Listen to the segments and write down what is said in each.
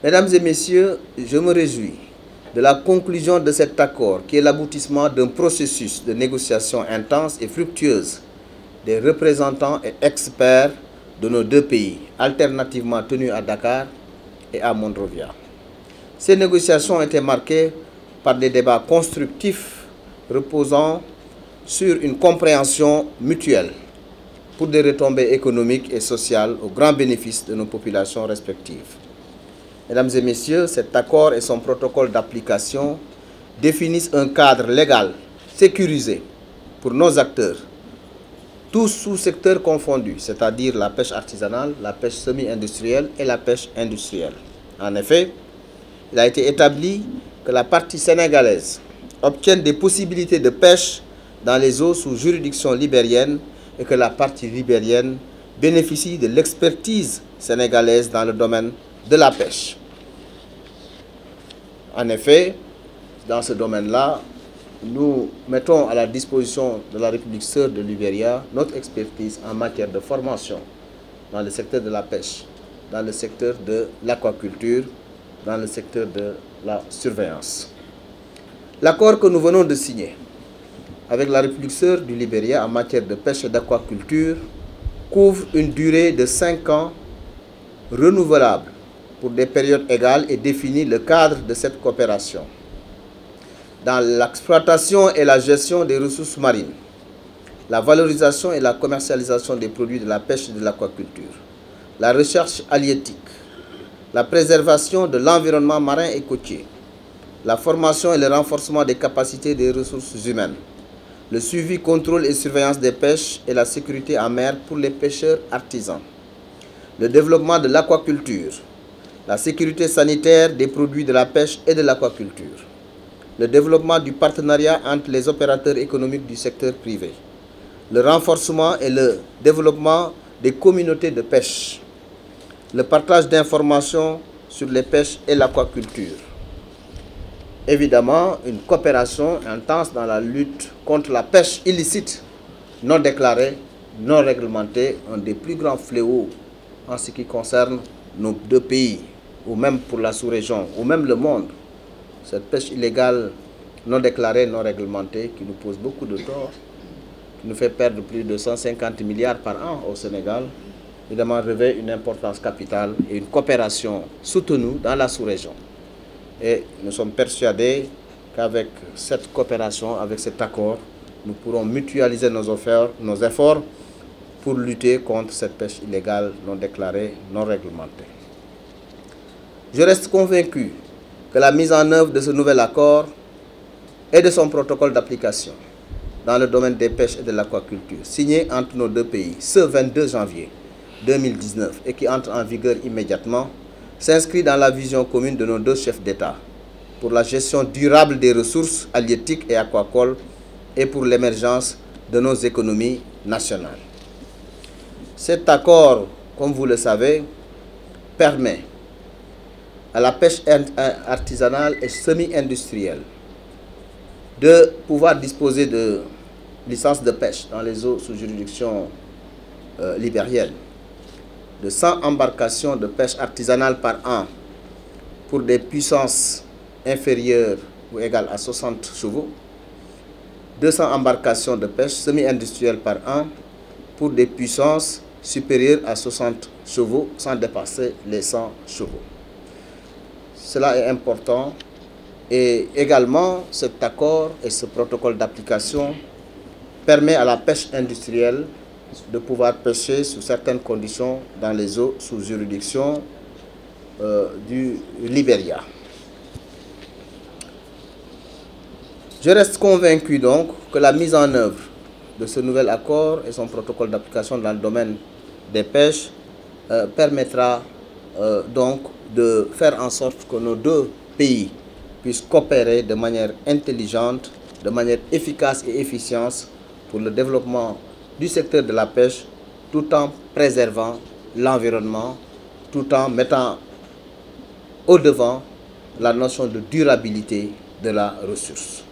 Mesdames et messieurs, je me réjouis de la conclusion de cet accord qui est l'aboutissement d'un processus de négociation intense et fructueuse des représentants et experts de nos deux pays, alternativement tenus à Dakar et à Monrovia. Ces négociations ont été marquées par des débats constructifs reposant sur une compréhension mutuelle pour des retombées économiques et sociales au grand bénéfice de nos populations respectives. Mesdames et messieurs, cet accord et son protocole d'application définissent un cadre légal sécurisé pour nos acteurs, tous sous-secteurs confondus, c'est-à-dire la pêche artisanale, la pêche semi-industrielle et la pêche industrielle. En effet, il a été établi que la partie sénégalaise obtienne des possibilités de pêche dans les eaux sous juridiction libérienne et que la partie libérienne bénéficie de l'expertise sénégalaise dans le domaine de la pêche. En effet, dans ce domaine-là, nous mettons à la disposition de la République sœur de Libéria notre expertise en matière de formation dans le secteur de la pêche, dans le secteur de l'aquaculture, dans le secteur de la surveillance. L'accord que nous venons de signer avec la République sœur du Libéria en matière de pêche et d'aquaculture couvre une durée de 5 ans renouvelable pour des périodes égales et définit le cadre de cette coopération dans l'exploitation et la gestion des ressources marines, la valorisation et la commercialisation des produits de la pêche et de l'aquaculture, la recherche halieutique, la préservation de l'environnement marin et côtier, la formation et le renforcement des capacités des ressources humaines, le suivi, contrôle et surveillance des pêches et la sécurité en mer pour les pêcheurs artisans, le développement de l'aquaculture, la sécurité sanitaire des produits de la pêche et de l'aquaculture, le développement du partenariat entre les opérateurs économiques du secteur privé, le renforcement et le développement des communautés de pêche, le partage d'informations sur les pêches et l'aquaculture. Évidemment, une coopération intense dans la lutte contre la pêche illicite, non déclarée, non réglementée, un des plus grands fléaux en ce qui concerne nos deux pays, ou même pour la sous-région, ou même le monde. Cette pêche illégale, non déclarée, non réglementée, qui nous pose beaucoup de tort, qui nous fait perdre plus de 150 milliards par an au Sénégal, évidemment revêt une importance capitale et une coopération soutenue dans la sous-région. Et nous sommes persuadés qu'avec cette coopération, avec cet accord, nous pourrons mutualiser nos efforts pour lutter contre cette pêche illégale, non déclarée, non réglementée. Je reste convaincu que la mise en œuvre de ce nouvel accord et de son protocole d'application dans le domaine des pêches et de l'aquaculture, signé entre nos deux pays ce 22 janvier 2019 et qui entre en vigueur immédiatement, s'inscrit dans la vision commune de nos deux chefs d'État pour la gestion durable des ressources halieutiques et aquacoles et pour l'émergence de nos économies nationales. Cet accord, comme vous le savez, permet à la pêche artisanale et semi-industrielle de pouvoir disposer de licences de pêche dans les eaux sous juridiction libérienne, de 100 embarcations de pêche artisanale par an pour des puissances inférieures ou égales à 60 chevaux, 200 embarcations de pêche semi-industrielle par an pour des puissances supérieures à 60 chevaux sans dépasser les 100 chevaux. Cela est important et également cet accord et ce protocole d'application permet à la pêche industrielle de pouvoir pêcher sous certaines conditions dans les eaux sous juridiction du Libéria. Je reste convaincu donc que la mise en œuvre de ce nouvel accord et son protocole d'application dans le domaine des pêches permettra donc de faire en sorte que nos deux pays puissent coopérer de manière intelligente, de manière efficace et efficiente pour le développement du secteur de la pêche, tout en préservant l'environnement, tout en mettant au devant la notion de durabilité de la ressource.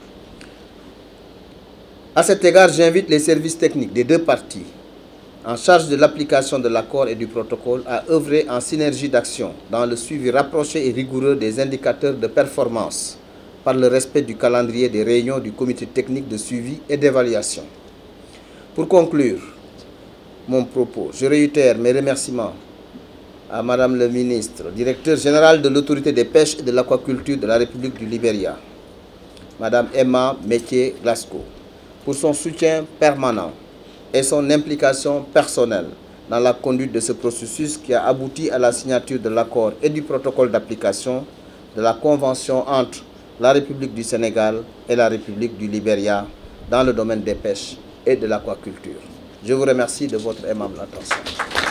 À cet égard, j'invite les services techniques des deux parties en charge de l'application de l'accord et du protocole, a œuvré en synergie d'action dans le suivi rapproché et rigoureux des indicateurs de performance par le respect du calendrier des réunions du comité technique de suivi et d'évaluation. Pour conclure mon propos, je réitère mes remerciements à Madame le ministre, directeur général de l'autorité des pêches et de l'aquaculture de la République du Libéria, Madame Emma Métier-Glasgow, pour son soutien permanent et son implication personnelle dans la conduite de ce processus qui a abouti à la signature de l'accord et du protocole d'application de la convention entre la République du Sénégal et la République du Libéria dans le domaine des pêches et de l'aquaculture. Je vous remercie de votre aimable attention.